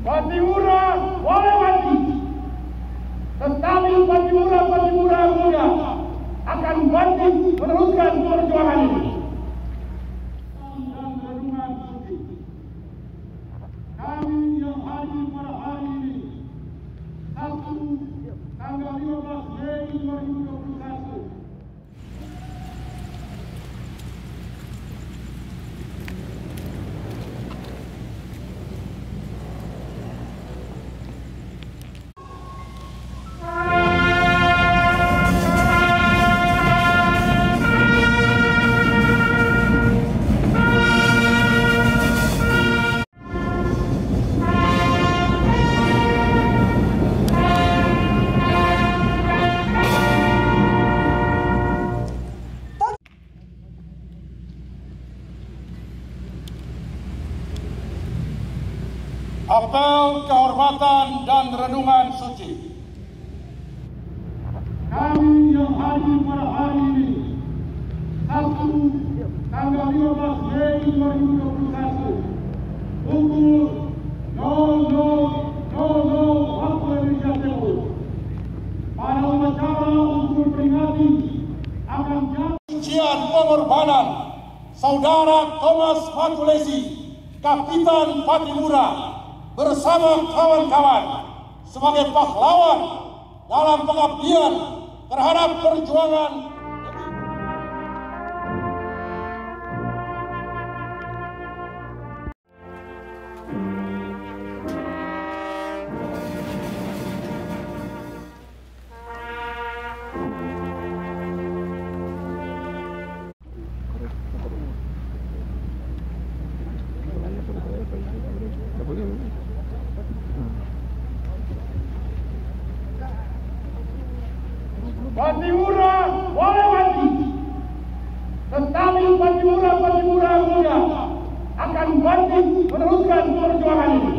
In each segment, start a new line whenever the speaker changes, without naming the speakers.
Pattimura melewati, tetapi Pattimura muda akan bangkit meneruskan perjuangan ini. Dan Renungan Suci, kami yang hadir pada hari ini, Sabtu tanggal 15 Mei 2021. Apel, kehormatan, dan renungan suci. Kami yang hadir pada hari ini, Sabtu tanggal 15 Mei 2021, pukul 00.00 waktu Indonesia Timur, pada upacara untuk memperingati akan jatuh pengorbanan Saudara Thomas Matulessy, Kapitan Pattimura, bersama kawan-kawan sebagai pahlawan dalam pengabdian terhadap perjuangan Pattimura melewati, tetapi Pattimura muda akan bangkit meneruskan perjuangan ini.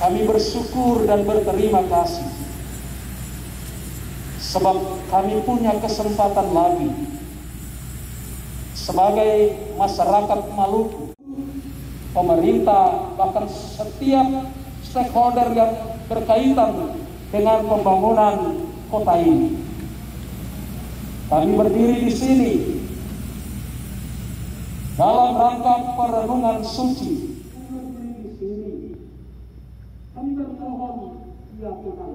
Kami bersyukur dan berterima kasih sebab kami punya kesempatan lagi sebagai masyarakat Maluku, pemerintah, bahkan setiap stakeholder yang berkaitan dengan pembangunan kota ini. Kami berdiri di sini dalam rangka perenungan suci. Kami bermohon, ya Tuhan,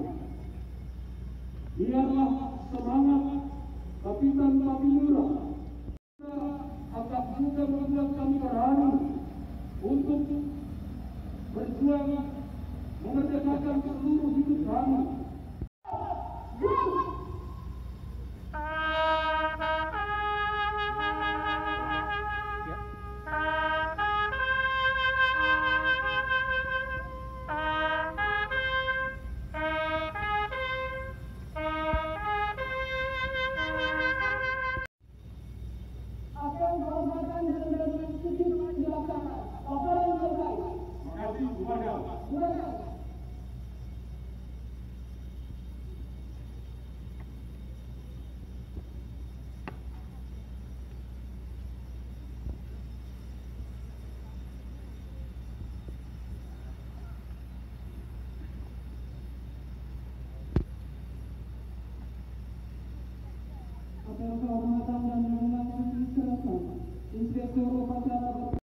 biarlah semangat Kapitan Pattimura akan juga membuat kami berani untuk berjuang memerdekakan seluruh hidup kami.
Kehormatan dan Renungan Suci serta Inspektur Upacara